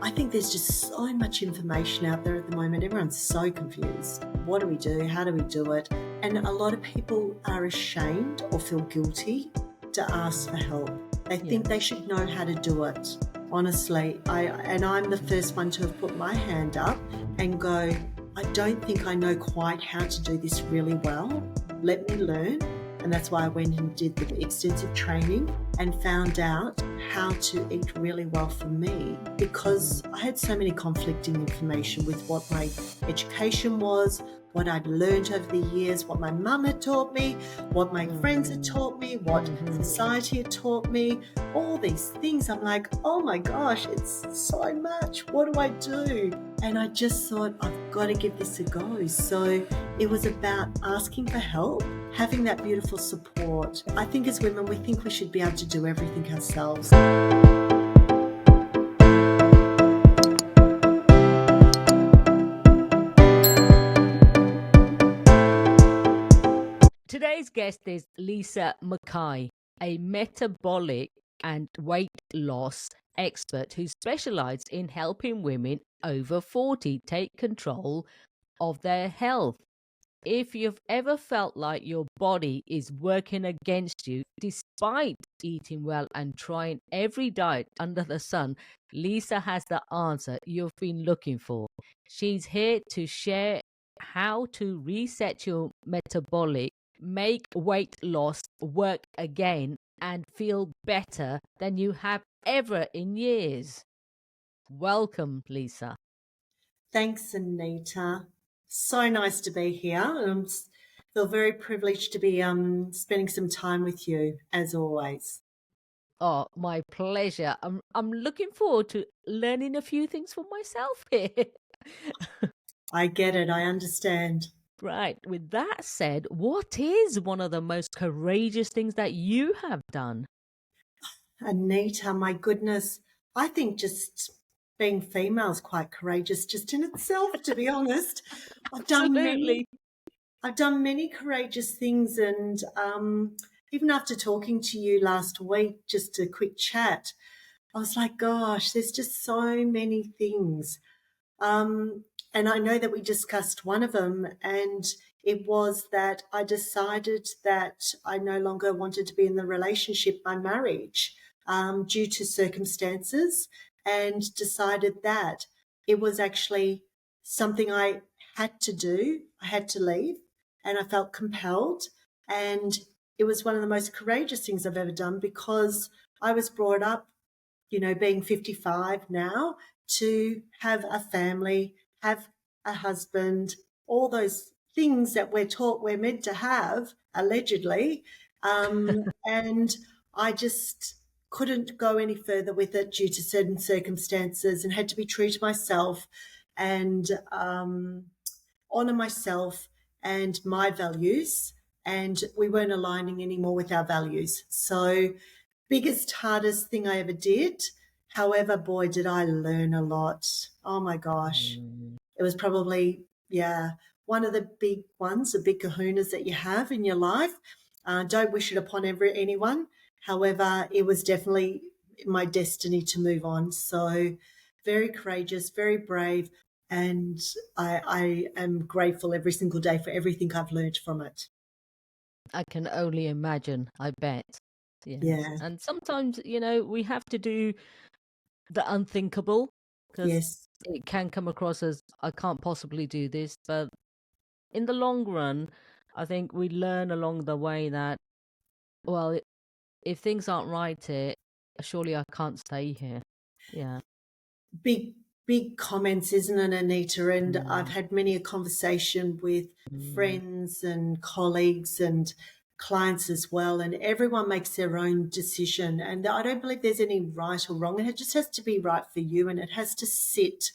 I think there's just so much information out there at the moment. Everyone's so confused. What do we do? How do we do it? And a lot of people are ashamed or feel guilty to ask for help. They think they should know how to do it. Honestly, I'm the first one to have put my hand up and go, I don't think I know quite how to do this really well. Let me learn. And that's why I went and did the extensive training and found out how to eat really well for me, because I had so many conflicting information with what my education was, what I'd learned over the years, what my mum had taught me, what my friends had taught me, what society had taught me, all these things. I'm like, oh my gosh, it's so much. What do I do? And I just thought, I've got to give this a go. So it was about asking for help, having that beautiful support. I think as women, we think we should be able to do everything ourselves. Today's guest is Lisa Mackay, a metabolic and weight loss expert who specializes in helping women over 40 take control of their health. If you've ever felt like your body is working against you despite eating well and trying every diet under the sun, Lisa has the answer you've been looking for. She's here to share how to reset your metabolic, make weight loss work again, and feel better than you have ever in years. Welcome, Lisa. Thanks, Anita. So nice to be here. I feel very privileged to be spending some time with you, as always. Oh, my pleasure. I'm looking forward to learning a few things for myself here. I get it. I understand. Right. With that said, what is one of the most courageous things that you have done? Anita, my goodness, I think just being female is quite courageous just in itself, to be honest. I've done many courageous things, and even after talking to you last week, just a quick chat, I was like, gosh, there's just so many things. And I know that we discussed one of them, and it was that I decided that I no longer wanted to be in the relationship by marriage due to circumstances, and decided that it was actually something I had to do. I had to leave, and I felt compelled. And it was one of the most courageous things I've ever done, because I was brought up, being 55 now, to have a family, have a husband, all those things that we're taught we're meant to have, allegedly. And I just couldn't go any further with it due to certain circumstances, and had to be true to myself and honour myself and my values. And we weren't aligning anymore with our values. So biggest, hardest thing I ever did. However, boy, did I learn a lot. Oh my gosh. It was probably, one of the big ones, the big kahunas that you have in your life. Don't wish it upon anyone. However, it was definitely my destiny to move on. So very courageous, very brave. And I am grateful every single day for everything I've learned from it. I can only imagine, I bet. Yes. Yeah. And sometimes, we have to do the unthinkable, because Yes. it can come across as, I can't possibly do this. But in the long run, I think we learn along the way that, well, if things aren't right here, surely I can't stay here. Yeah. Big comments, isn't it, Anita? And I've had many a conversation with friends and colleagues and clients as well, and everyone makes their own decision. And I don't believe there's any right or wrong, and it just has to be right for you, and it has to sit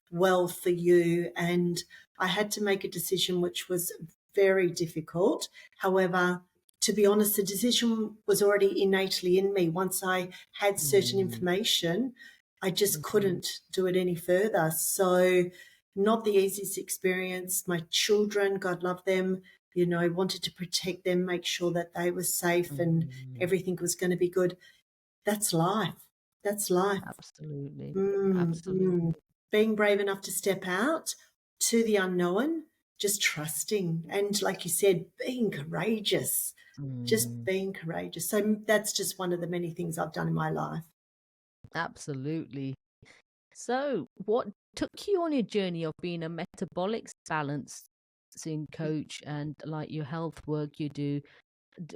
well for you. And I had to make a decision which was very difficult. However, to be honest, the decision was already innately in me. Once I had certain information, I just couldn't do it any further. So not the easiest experience. My children, God love them, wanted to protect them, make sure that they were safe and everything was going to be good. That's life. That's life. Absolutely. Mm, mm. Absolutely. Being brave enough to step out to the unknown, just trusting. And like you said, being courageous, just Mm, being courageous. So that's just one of the many things I've done in my life. absolutely. So, what took you on your journey of being a metabolic balancing coach and like your health work you do?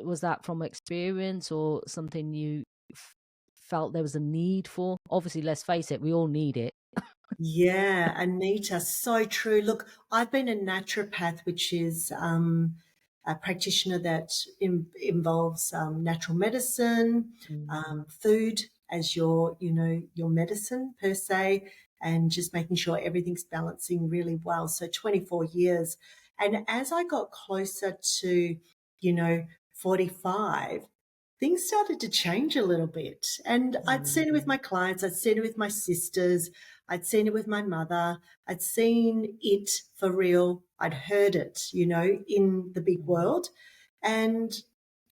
Was that from experience or something you f- felt there was a need for? Obviously, let's face it, we all need it. Yeah, Anita, so true. Look, I've been a naturopath, which is a practitioner that involves natural medicine, Mm, food as your, your medicine per se, and just making sure everything's balancing really well. So 24 years. And as I got closer to, you know, 45, things started to change a little bit. And I'd seen it with mm, my clients, I'd seen it with my sisters, I'd seen it with my mother. I'd seen it for real. I'd heard it, in the big mm, world. And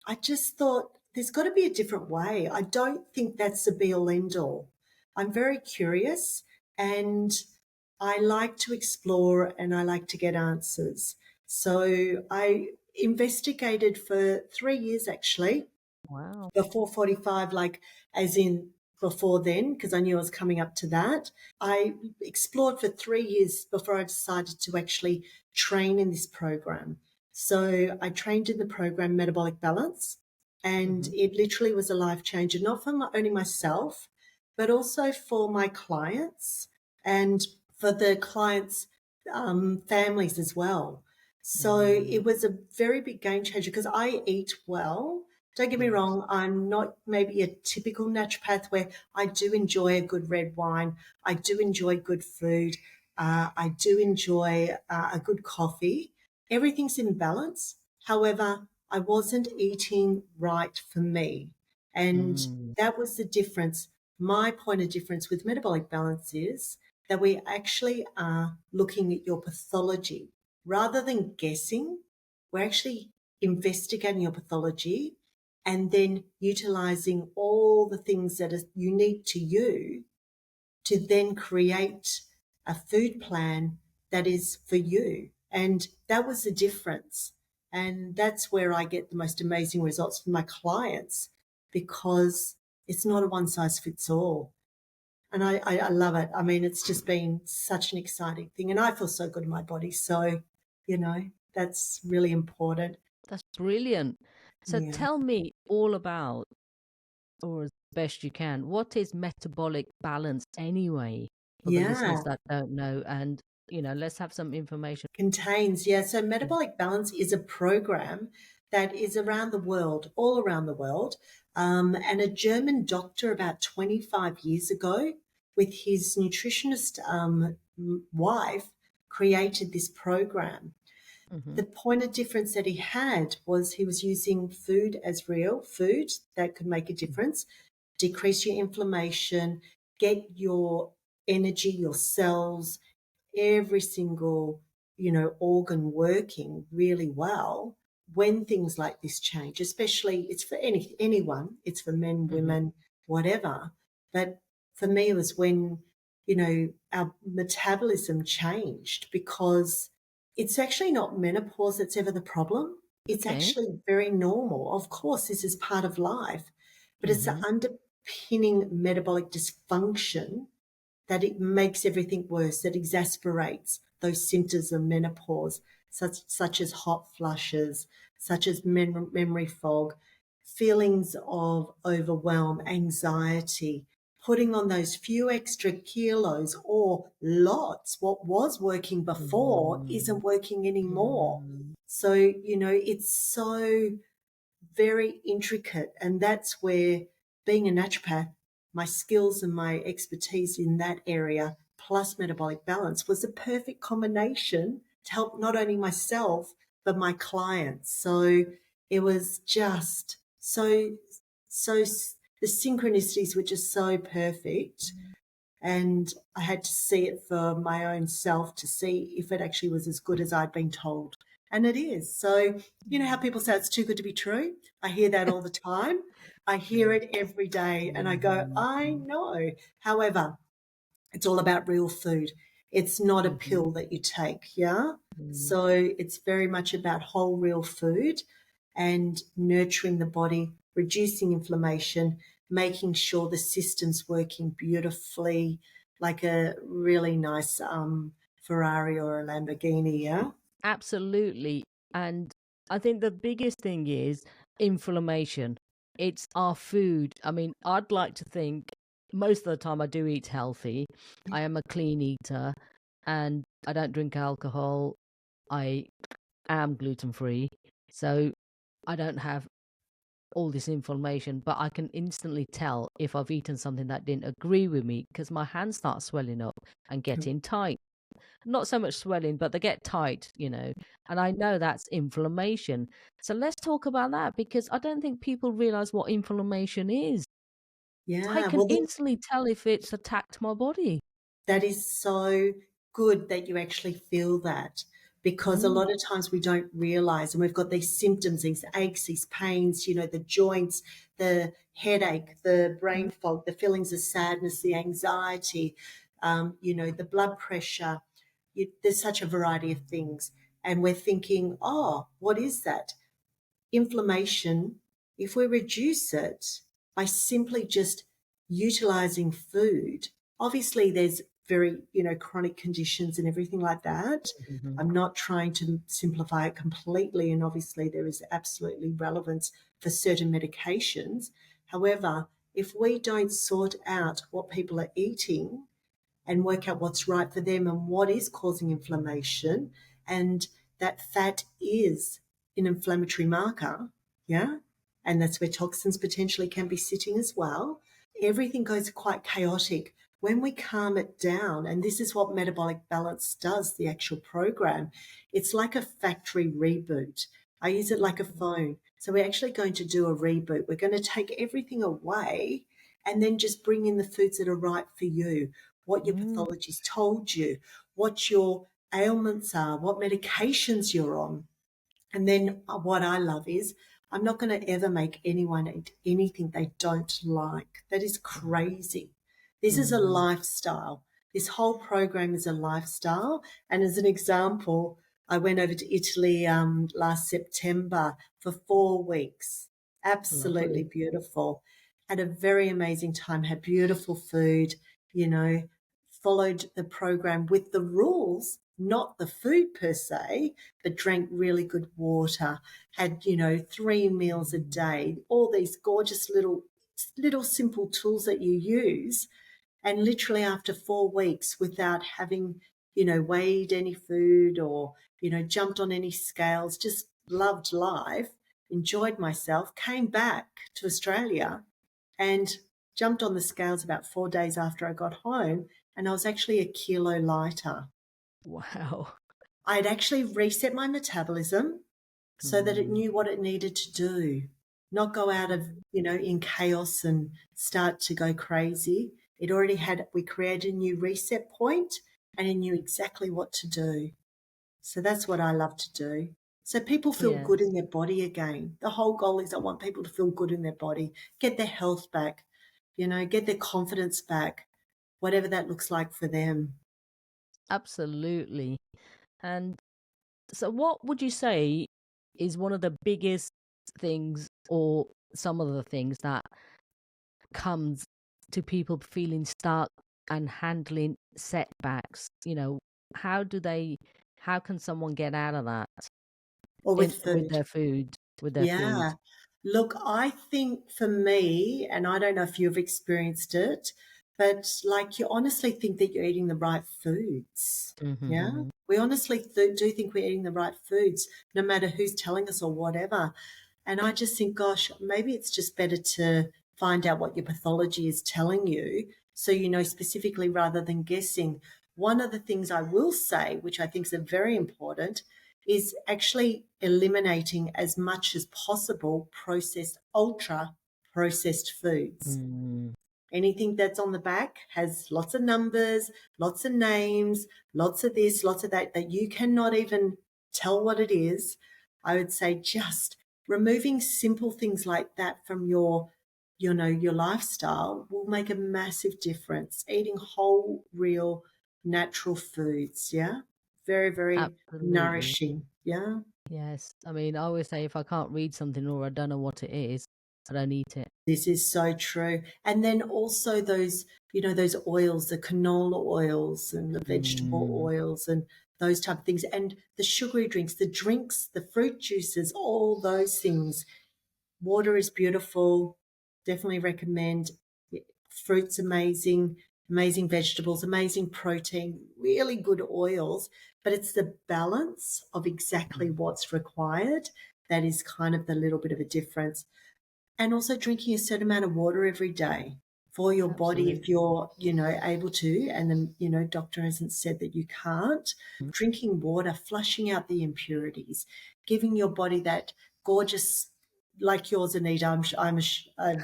I just thought, there's got to be a different way. I don't think that's the be all end all. I'm very curious and I like to explore and I like to get answers. So I investigated for 3 years actually wow. before 45, like as in before then, because I knew I was coming up to that. I explored for 3 years before I decided to actually train in this program. So I trained in the program Metabolic Balance, and Hmm. it literally was a life changer, not for only myself, but also for my clients and for the clients' families as well. So Mm, it was a very big game changer because I eat well. Don't get me yes. wrong, I'm not maybe a typical naturopath where I do enjoy a good red wine. I do enjoy good food. I do enjoy a good coffee. Everything's in balance. However, I wasn't eating right for me. And Mm, that was the difference. My point of difference with metabolic balance is that we actually are looking at your pathology rather than guessing. We're actually investigating your pathology and then utilizing all the things that are unique to you to then create a food plan that is for you. And that was the difference. And that's where I get the most amazing results from my clients because it's not a one size fits all. And I love it. I mean, it's just been such an exciting thing. And I feel so good in my body. So, that's really important. that's brilliant. So Yeah. tell me all about, or as best you can, what is metabolic balance anyway, for the listeners Yeah. that don't know? And, let's have some information. Contains, yeah. So Mm, Metabolic Balance is a program that is around the world, all around the world. And a German doctor about 25 years ago, with his nutritionist wife, created this program. mhm, The point of difference that he had was he was using food as real food that could make a mm, difference, decrease your inflammation, get your energy, your cells, every single, organ working really well when things like this change, especially it's for anyone, it's for men, mhm, women, whatever. But for me, it was when, our metabolism changed because it's actually not menopause that's ever the problem. It's okay. actually very normal. Of course, this is part of life, but it's the Mhm, underpinning metabolic dysfunction that it makes everything worse, that exasperates those symptoms of menopause, such as hot flushes, such as memory fog, feelings of overwhelm, anxiety, putting on those few extra kilos or lots. What was working before mhm, isn't working anymore. mm, So, it's so very intricate. And that's where being a naturopath, my skills and my expertise in that area, plus metabolic balance, was the perfect combination to help not only myself, but my clients. So it was just so, the synchronicities were just so perfect. And I had to see it for my own self to see if it actually was as good as I'd been told. And it is. So, you know how people say it's too good to be true? I hear that all the time. I hear it every day and I go, I know. However, it's all about real food. It's not a pill that you take, yeah? So it's very much about whole real food and nurturing the body, reducing inflammation, making sure the system's working beautifully, like a really nice Ferrari or a Lamborghini, yeah? Absolutely. And I think the biggest thing is inflammation. It's our food. I mean, I'd like to think most of the time I do eat healthy. I am a clean eater and I don't drink alcohol. I am gluten free. So I don't have all this inflammation, but I can instantly tell if I've eaten something that didn't agree with me because my hands start swelling up and getting tight. Not so much swelling, but they get tight, and I know that's inflammation. So let's talk about that because I don't think people realize what inflammation is. I Yeah, can well, instantly tell if it's attacked my body. that is so good that you actually feel that because a Mm, lot of times we don't realize and we've got these symptoms, these aches, these pains, the joints, the headache, the brain fog, the feelings of sadness, the anxiety, the blood pressure. There's such a variety of things. And we're thinking, oh, what is that? Inflammation, if we reduce it by simply just utilizing food, obviously there's very, chronic conditions and everything like that. mhm. I'm not trying to simplify it completely, and obviously there is absolutely relevance for certain medications. However, if we don't sort out what people are eating and work out what's right for them and what is causing inflammation, and that fat is an inflammatory marker, yeah, and that's where toxins potentially can be sitting as well. Everything goes quite chaotic when we calm it down, and this is what Metabolic Balance does, the actual program. It's like a factory reboot. I use it like a phone. So we're actually going to do a reboot. We're going to take everything away and then just bring in the foods that are right for you, what your Mm, pathology's told you, what your ailments are, what medications you're on. And then what I love is I'm not going to ever make anyone eat anything they don't like. That is crazy. This is a mhm. lifestyle. This whole program is a lifestyle. And as an example, I went over to Italy last September for 4 weeks. Absolutely Lovely. beautiful. Had a very amazing time, had beautiful food, you know, followed the program with the rules, not the food per se, but drank really good water, had, 3 meals a day, all these gorgeous little simple tools that you use. And literally after 4 weeks without having, weighed any food or, jumped on any scales, just loved life, enjoyed myself, came back to Australia and jumped on the scales about 4 days after I got home. And I was actually a kilo lighter. Wow. I had actually reset my metabolism so that it Mm, knew what it needed to do, not go out of, in chaos and start to go crazy. It already had, we created a new reset point and it knew exactly what to do. So that's what I love to do. So people feel good yes, in their body again. The whole goal is I want people to feel good in their body, get their health back, get their confidence back, whatever that looks like for them. absolutely. And so, what would you say is one of the biggest things, or some of the things that comes to people feeling stuck and handling setbacks? How do they, how can someone get out of that Or in with with food. their food, with their food? Yeah. Look, I think for me, and I don't know if you've experienced it, but like you honestly think that you're eating the right foods. Yeah. Mm-hmm. We honestly do think we're eating the right foods, no matter who's telling us or whatever. And I just think, gosh, maybe it's just better to find out what your pathology is telling you so you know specifically rather than guessing. One of the things I will say, which I think is very important, is actually eliminating as much as possible processed, ultra processed foods. Mm, Anything that's on the back has lots of numbers, lots of names, lots of this, lots of that, that you cannot even tell what it is. I would say just removing simple things like that from your your lifestyle will make a massive difference. Eating whole, real, natural foods, yeah? Very, very Absolutely. nourishing, yeah? Yes. I mean, I always say if I can't read something or I don't know what it is, I don't eat it. This is so true. And then also those, those oils, the canola oils and the vegetable Mm, oils and those type of things, and the sugary drinks, the fruit juices, all those things. Water is beautiful. Definitely recommend. Fruits amazing, amazing vegetables, amazing protein, really good oils. But it's the balance of exactly mm, what's required that is kind of the little bit of a difference. And also drinking a certain amount of water every day for your body if absolutely. you're, able to, and then, doctor hasn't said that you can't. Mm, Drinking water, flushing out the impurities, giving your body that gorgeous, like yours, Anita. I'm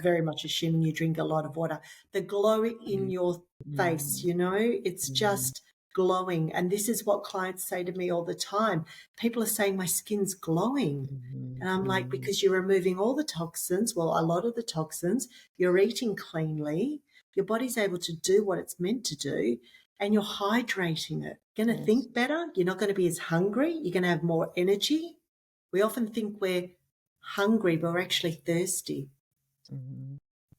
very much assuming you drink a lot of water. The glow in mm, your face, mm, it's mm, just glowing. And this is what clients say to me all the time. People are saying my skin's glowing. mm, And I'm like, mm. because you're removing all the toxins, well, a lot of the toxins, you're eating cleanly, your body's able to do what it's meant to do, and you're hydrating it. You're going to Yes. think better. You're not going to be as hungry. You're going to have more energy. We often think we're hungry, but we're actually thirsty. Mhm.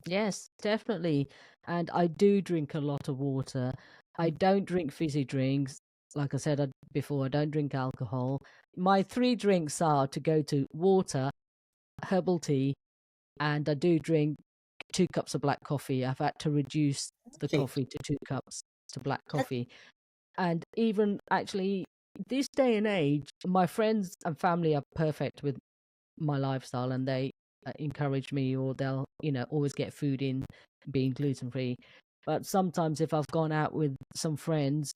Yes, definitely. And I do drink a lot of water. I don't drink fizzy drinks. Like I said before, I don't drink alcohol. My three drinks are to go to water, herbal tea, and I do drink 2 cups of black coffee. I've had to reduce the Perfect. coffee to 2 cups to black That's coffee. And even actually, this day and age, my friends and family are perfect with my lifestyle and they encourage me or they'll always get food in being gluten free. But sometimes if I've gone out with some friends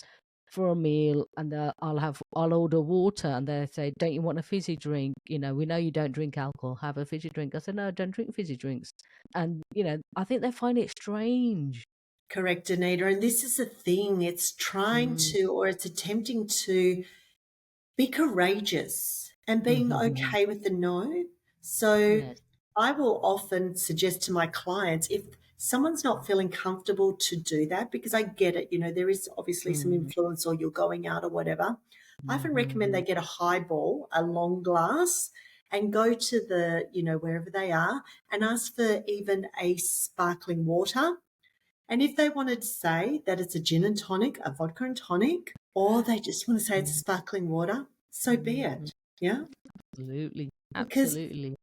for a meal and I'll order water and they say, don't you want a fizzy drink? We know you don't drink alcohol, have a fizzy drink. I said, no, I don't drink fizzy drinks. And I think they find it strange. correct, Anita. And this is the thing, it's trying Mm. to, or it's attempting to be courageous and being okay with the no. So Yes. I will often suggest to my clients if someone's not feeling comfortable to do that, because I get it, there is obviously some Mm. influence or you're going out or whatever. I often recommend they Mhm. get a highball, a long glass, and go to the, wherever they are and ask for even a sparkling water. And if they wanted to say that it's a gin and tonic, a vodka and tonic, or they just want to say it's Mhm. sparkling water, so be Mhm. it. Yeah. Absolutely. Because, Absolutely.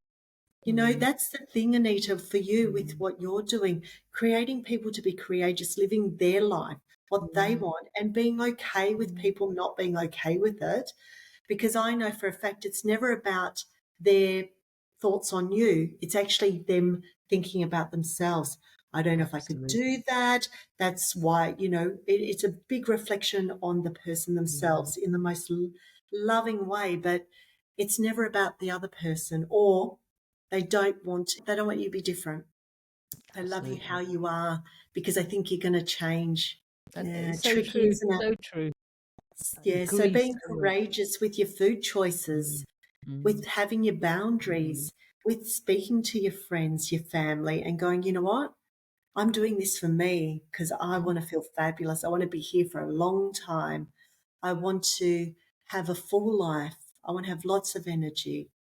Mm. that's the thing, Anita, for you with Mm. what you're doing, creating people to be courageous, living their life, what they Mm. want, and being okay with Mm. people not being okay with it. Because I know for a fact it's never about their thoughts on you, it's actually them thinking about themselves. I don't know if I could Absolutely. do that. That's why, it's a big reflection on the person Mm. themselves in the most loving way, but it's never about the other person, or they don't want you to be different. They love you how Absolutely. you are because they think you're going to change. And Yeah, it's so tricky, true. isn't it? So true. I Yeah, so agree being so much. courageous with your food Mm. choices, with Mm. having your Mm. boundaries, with speaking to your friends, your family, and going, you know what? I'm doing this for me because I Mm. want to feel fabulous. I want to be here for a long time. I want to have a full life. I want to have lots of energy.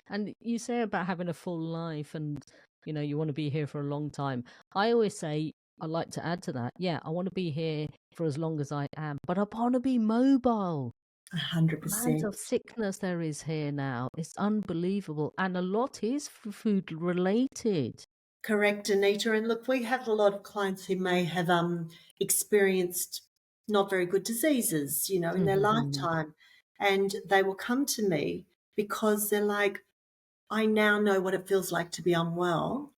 And you say about having a full life and, you want to be here for a long time. I always say, I'd like to add to that. Yeah, I want to be here for as long as I am, but I want to be mobile. The amount 100%. of sickness there is here now is unbelievable. And a lot is food related. Correct, Anita. And look, we have a lot of clients who may have experienced not very good diseases, in their Mm. lifetime. And they will come to me because they're like, I now know what it feels like to be unwell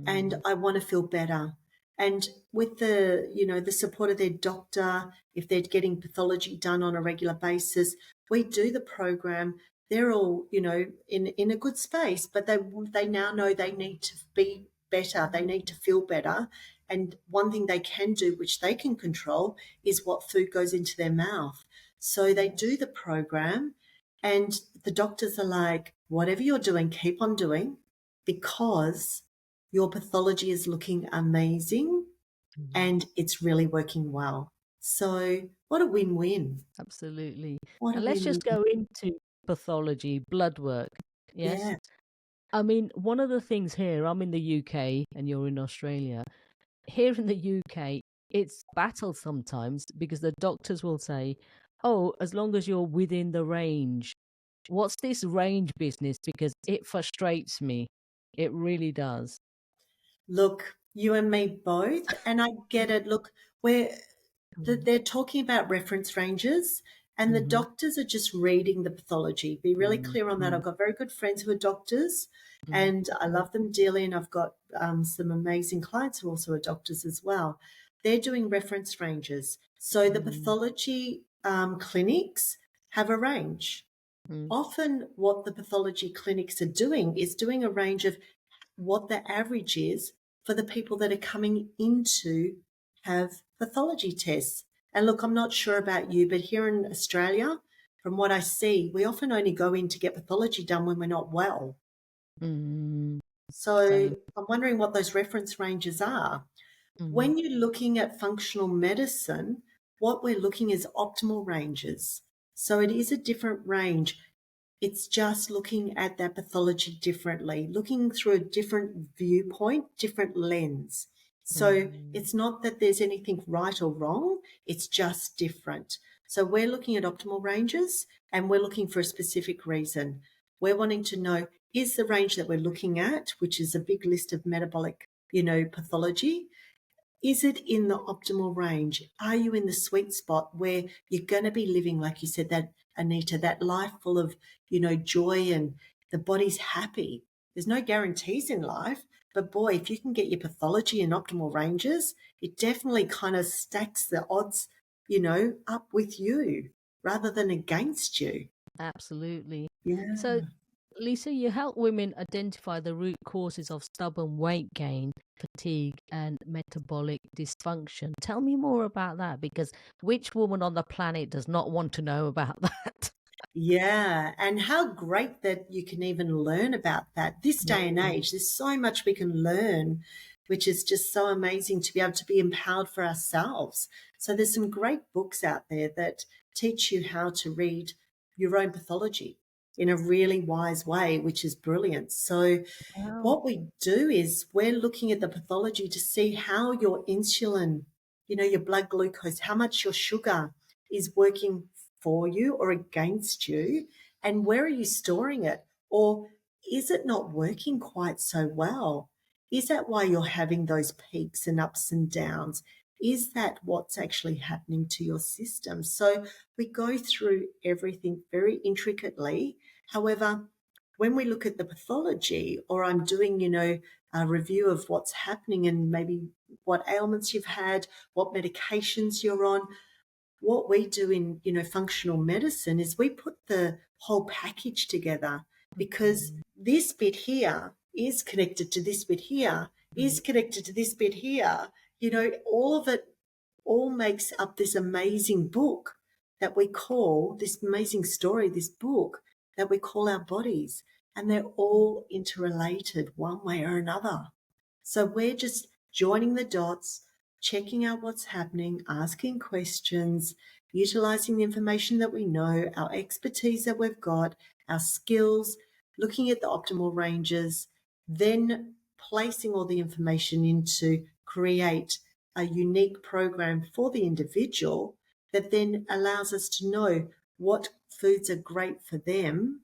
and Mm. I want to feel better. And with the, the support of their doctor, if they're getting pathology done on a regular basis, we do the program. They're all, in a good space, but they now know they need to be better. They need to feel better. And one thing they can do, which they can control, is what food goes into their mouth. So they do the program And the doctors are like, whatever you're doing, keep on doing because your pathology is looking amazing and it's really working well. So what a win-win. Absolutely. What a And let's win-win. just go into pathology, blood work. Yes. Yeah. I mean, one of the things here, I'm in the UK and you're in Australia. Here in the UK, it's battle sometimes because the doctors will say, oh, as long as you're within the range. What's this range business? Because it frustrates me. It really does. Look, you and me both, and I get it. Look, we're they're talking about reference ranges, and the Mm-hmm. doctors are just reading the pathology. Be really clear on that. Mm-hmm. I've got very good friends who are doctors, Mm-hmm. and I love them dearly, and I've got some amazing clients who also are doctors as well. They're doing reference ranges. So the pathology clinics have a range. Often, what the pathology clinics are doing is doing a range of what the average is for the people that are coming in to have pathology tests. And look, I'm not sure about you, but here in Australia, from what I see, we often only go in to get pathology done when we're not well. Mm-hmm. So Same. I'm wondering what those reference ranges are. Mm-hmm. When you're looking at functional medicine, what we're looking is optimal ranges. So it is a different range. It's just looking at that pathology differently, looking through a different viewpoint, different lens. So it's not that there's anything right or wrong, it's just different. So we're looking at optimal ranges and we're looking for a specific reason. We're wanting to know, is the range that we're looking at, which is a big list of metabolic, pathology, is it in the optimal range? Are you in the sweet spot where you're going to be living, like you said, that Anita, that life full of, joy and the body's happy? There's no guarantees in life, but boy, if you can get your pathology in optimal ranges, it definitely kind of stacks the odds, up with you rather than against you. Absolutely. So, Yeah. Lisa, you help women identify the root causes of stubborn weight gain, fatigue, and metabolic dysfunction. Tell me more about that because which woman on the planet does not want to know about that? Yeah, and how great that you can even learn about that. This day and Mm. age, there's so much we can learn, which is just so amazing to be able to be empowered for ourselves. So there's some great books out there that teach you how to read your own pathology in a really wise way, which is brilliant. So Wow. what we do is we're looking at the pathology to see how your insulin, your blood glucose, how much your sugar is working for you or against you, and where are you storing it? Or is it not working quite so well? Is that why you're having those peaks and ups and downs? Is that what's actually happening to your system? So we go through everything very intricately. However, when we look at the pathology, or I'm doing, a review of what's happening and maybe what ailments you've had, what medications you're on, what we do in, functional medicine is we put the whole package together because this bit here is connected to this bit here, is connected to this bit here. All of it all makes up this amazing book that we call this amazing story, this book that we call our bodies. And they're all interrelated one way or another. So we're just joining the dots, checking out what's happening, asking questions, utilizing the information that we know, our expertise that we've got, our skills, looking at the optimal ranges, then placing all the information in to create a unique program for the individual that then allows us to know what foods are great for them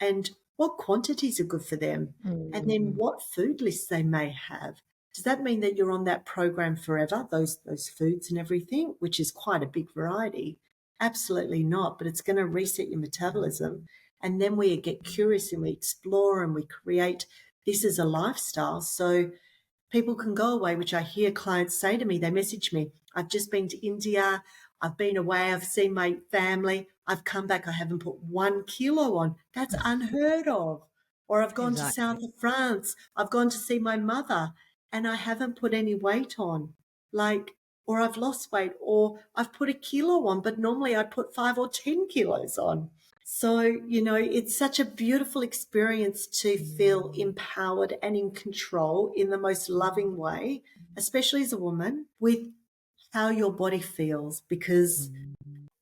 and what quantities are good for them, and then Mm. what food lists they may have. Does that mean that you're on that program forever, those foods and everything, which is quite a big variety? Absolutely not, but it's going to reset your metabolism. And then we get curious and we explore and we create this as a lifestyle. So people can go away, which I hear clients say to me, they message me, I've just been to India, I've been away, I've seen my family, I've come back, I haven't put 1 kilo on. That's unheard of. Or I've gone to Exactly. south of France, I've gone to see my mother and I haven't put any weight on. Like, or I've lost weight, or I've put 1 kilo on, but normally I'd put 5 or 10 kilos on. So, it's such a beautiful experience to feel empowered and in control in the most loving way, especially as a woman, with how your body feels, because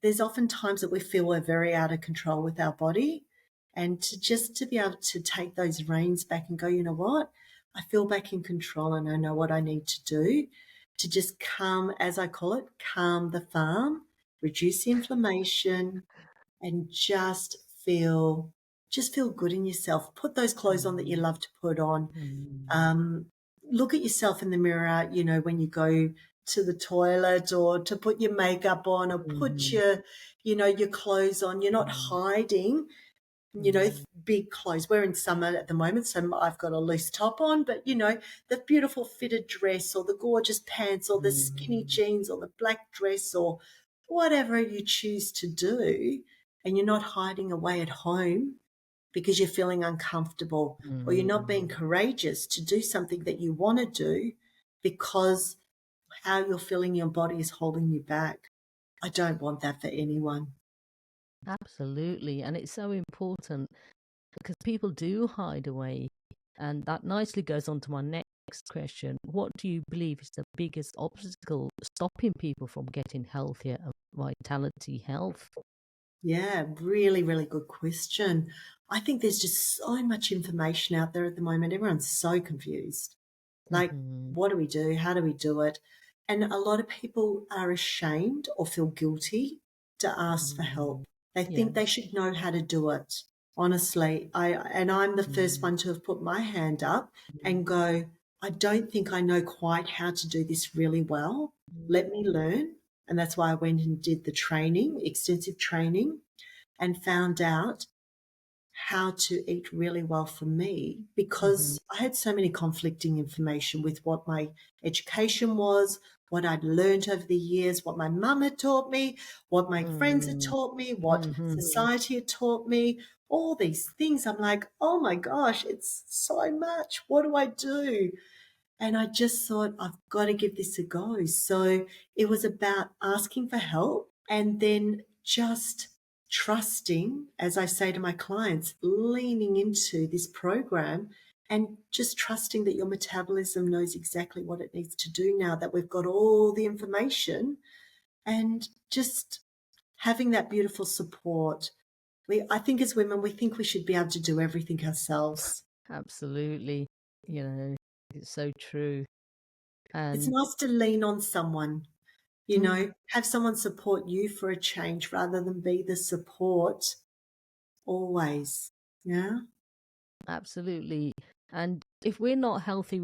there's often times that we feel we're very out of control with our body. And to be able to take those reins back and go, you know what? I feel back in control and I know what I need to do to just calm, as I call it, calm the farm, reduce the inflammation, and just feel good in yourself. Put those clothes on that you love to put on. Um, Look at yourself in the mirror, when you go to the toilet or to put your makeup on or put your clothes on. You're not hiding, big clothes. We're in summer at the moment, so I've got a loose top on, but the beautiful fitted dress or the gorgeous pants or the skinny jeans or the black dress or whatever you choose to do, and you're not hiding away at home because you're feeling uncomfortable or you're not being courageous to do something that you want to do because how you're feeling your body is holding you back. I don't want that for anyone. Absolutely. And it's so important because people do hide away. And that nicely goes on to my next question. What do you believe is the biggest obstacle stopping people from getting healthier and vitality health? Yeah, really, really good question. I think there's just so much information out there at the moment. Everyone's so confused. Like, Hmm. what do we do? How do we do it? And a lot of people are ashamed or feel guilty to ask for help. They Yeah. think they should know how to do it. Honestly, I'm the first one to have put my hand up and go, I don't think I know quite how to do this really well. Let me learn. And that's why I went and did the training, extensive training, and found out how to eat really well for me Hmm. because I had so many conflicting information with what my education was, what I'd learned over the years, what my mum had taught me, what my friends had taught me, what Hmm. society had taught me, all these things. I'm like, oh my gosh, it's so much. What do I do? And I just thought, I've got to give this a go. So it was about asking for help and then just trusting, as I say to my clients, leaning into this program and just trusting that your metabolism knows exactly what it needs to do now that we've got all the information, and just having that beautiful support. I think as women, we think we should be able to do everything ourselves. Absolutely. You know, it's so true. It's And nice to lean on someone, mm, have someone support you for a change rather than be the support always. Yeah, absolutely. And if we're not healthy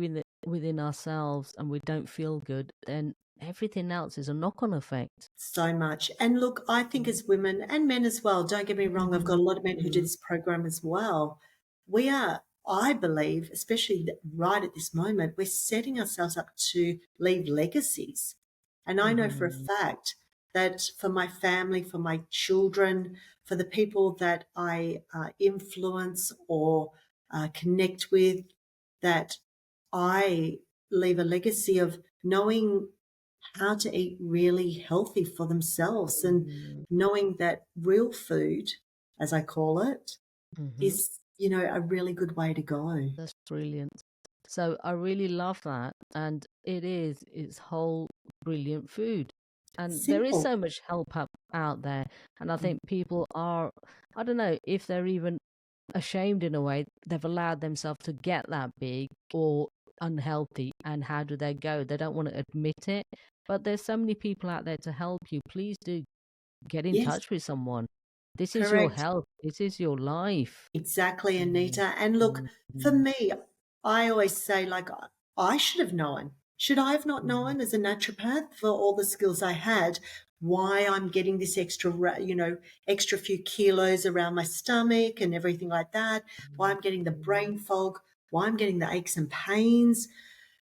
within ourselves and we don't feel good, then everything else is a knock-on effect. so much. And look, I think as women and men as well, don't get me wrong, I've got a lot of men who do this program as well. We are, I believe, especially right at this moment, we're setting ourselves up to leave legacies. And I know for a Hmm. fact that for my family, for my children, for the people that I influence or connect with, that I leave a legacy of knowing how to eat really healthy for themselves and knowing that real food, as I call it, Hmm. is, a really good way to go. That's brilliant. So I really love that. And it's whole brilliant food. And there is Simple. so much help out there. And I think people are, I don't know if they're even ashamed in a way, they've allowed themselves to get that big or unhealthy. And how do they go? They don't want to admit it. But there's so many people out there to help you. Please do get in Yes, touch with someone. This is your correct. health. This is your life. Exactly, Mm, Anita. And look, mm, for mm, me, I always say, like, I should have known. Should I have not mm, known as a naturopath for all the skills I had, why I'm getting this extra, extra few kilos around my stomach and everything like that, why I'm getting the brain fog, why I'm getting the aches and pains,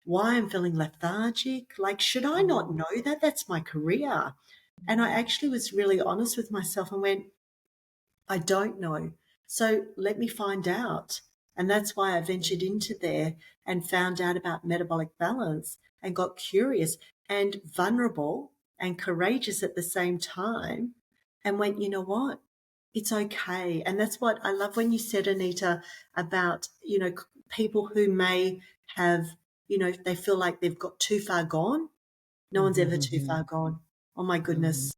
why I'm feeling lethargic? Like, should I not know that? That's my career. And I actually was really honest with myself and went, I don't know. So let me find out. And that's why I ventured into there and found out about metabolic balance and got curious and vulnerable and courageous at the same time and went, you know what? it's okay. And that's what I love when you said, Anita, about, people who may have, they feel like they've got too far gone. No one's ever too far gone. Oh my goodness.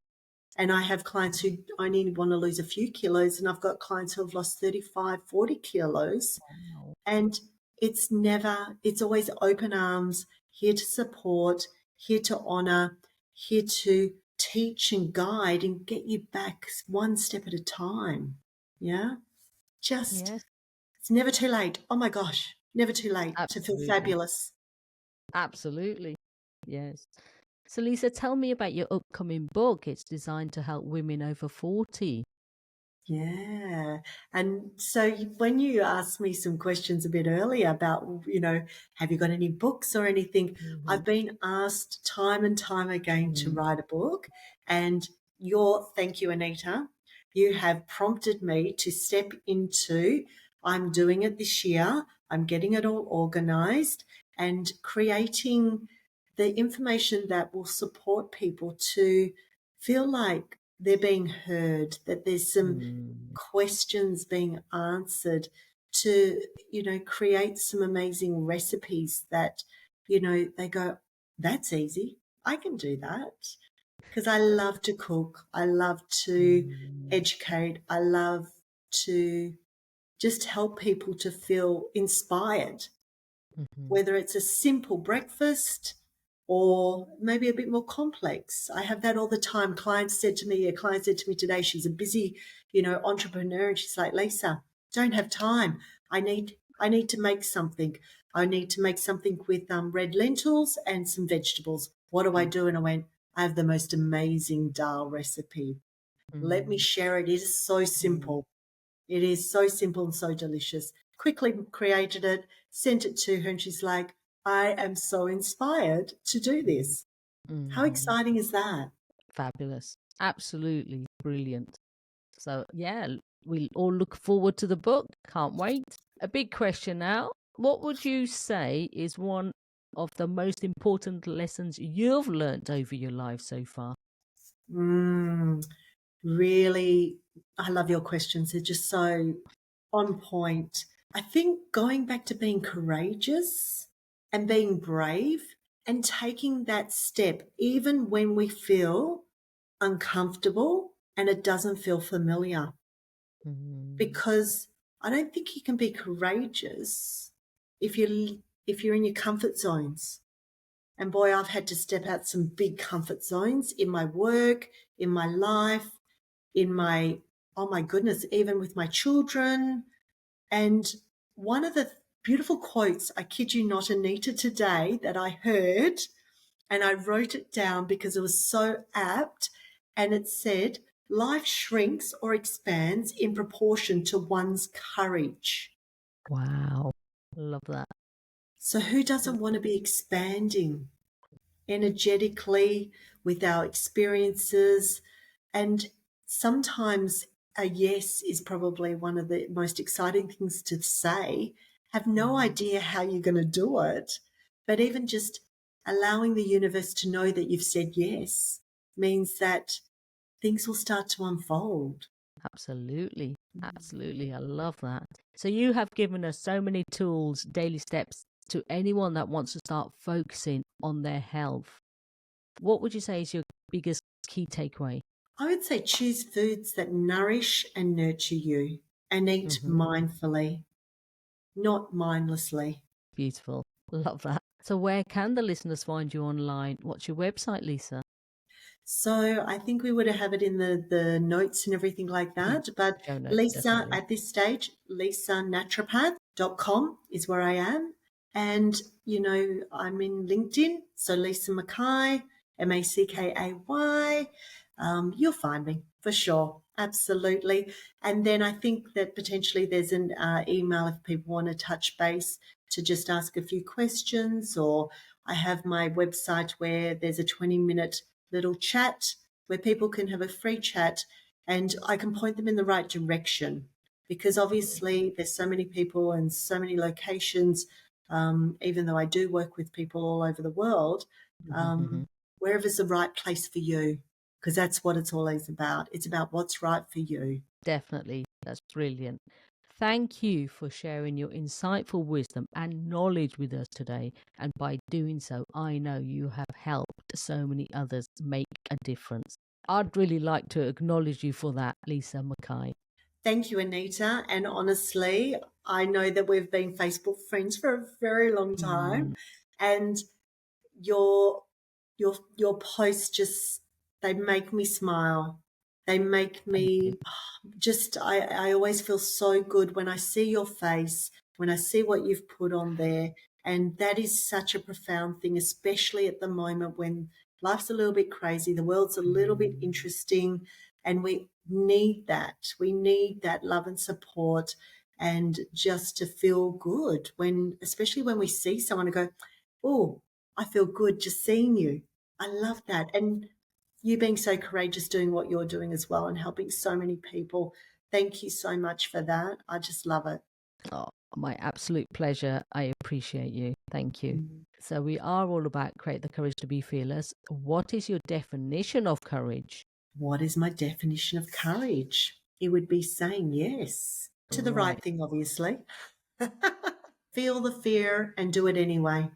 And I have clients who only want to lose a few kilos, and I've got clients who have lost 35, 40 kilos. Wow. And it's always open arms, here to support, here to honor, here to teach and guide and get you back one step at a time. Yeah. Just, Yes, it's never too late. Oh my gosh, never too late to feel absolutely. fabulous. Absolutely. Yes. So, Lisa, tell me about your upcoming book. It's designed to help women over 40. Yeah. And so when you asked me some questions a bit earlier about, have you got any books or anything? I've been asked time and time again to write a book. And thank you, Anita. You have prompted me to step into, I'm doing it this year. I'm getting it all organized and creating the information that will support people to feel like they're being heard, that there's some questions being answered, to, create some amazing recipes that, they go, that's easy. I can do that. Because I love to cook. I love to educate. I love to just help people to feel inspired, whether it's a simple breakfast or maybe a bit more complex. I have that all the time. A client said to me today, she's a busy, entrepreneur, and she's like, Lisa, don't have time. I need to make something. I need to make something with red lentils and some vegetables. What do I do? And I went, I have the most amazing dal recipe. Let me share it. It is so simple. It is so simple and so delicious. Quickly created it, sent it to her, and she's like, I am so inspired to do this. How exciting is that? Fabulous. Absolutely brilliant. So, yeah, we all look forward to the book. Can't wait. A big question now. What would you say is one of the most important lessons you've learnt over your life so far? Really, I love your questions. They're just so on point. I think going back to being courageous and being brave and taking that step, even when we feel uncomfortable and it doesn't feel familiar. Because I don't think you can be courageous if you're in your comfort zones. And boy, I've had to step out some big comfort zones in my work, in my life, oh my goodness, even with my children. And one of the beautiful quotes, I kid you not, Anita, today that I heard, and I wrote it down because it was so apt. And it said, life shrinks or expands in proportion to one's courage. Wow. Love that. So who doesn't want to be expanding energetically with our experiences? And sometimes a yes is probably one of the most exciting things to say. Have no idea how you're going to do it, but even just allowing the universe to know that you've said yes means that things will start to unfold. Absolutely. Absolutely. I love that. So, you have given us so many tools, daily steps to anyone that wants to start focusing on their health. What would you say is your biggest key takeaway? I would say choose foods that nourish and nurture you and eat mindfully, not mindlessly. Beautiful. Love that. So, where can the listeners find you online? What's your website, Lisa? So I think we would have it in the notes and everything like that. But Show notes, Lisa, definitely. at this stage, lisanatropath.com is where I am. And, I'm in LinkedIn. So Lisa Mackay, Mackay. You'll find me for sure. Absolutely. And then I think that potentially there's an email if people want to touch base to just ask a few questions, or I have my website where there's a 20-minute little chat where people can have a free chat and I can point them in the right direction, because obviously there's so many people and so many locations, even though I do work with people all over the world, wherever's the right place for you, because that's what it's always about. It's about what's right for you. Definitely. That's brilliant. Thank you for sharing your insightful wisdom and knowledge with us today. And by doing so, I know you have helped so many others make a difference. I'd really like to acknowledge you for that, Lisa Mackay. Thank you, Anita. And honestly, I know that we've been Facebook friends for a very long time. And your posts just, they make me smile. They make me just, I always feel so good when I see your face, when I see what you've put on there. And that is such a profound thing, especially at the moment when life's a little bit crazy, the world's a little bit interesting, and we need that. We need that love and support, and just to feel good when, especially when we see someone and go, oh, I feel good just seeing you. I love that. And you being so courageous doing what you're doing as well and helping so many people. Thank you so much for that. I just love it. Oh, my absolute pleasure. I appreciate you. Thank you. So we are all about create the courage to be fearless. What is your definition of courage? What is my definition of courage? It would be saying yes to the right thing, obviously. Feel the fear and do it anyway.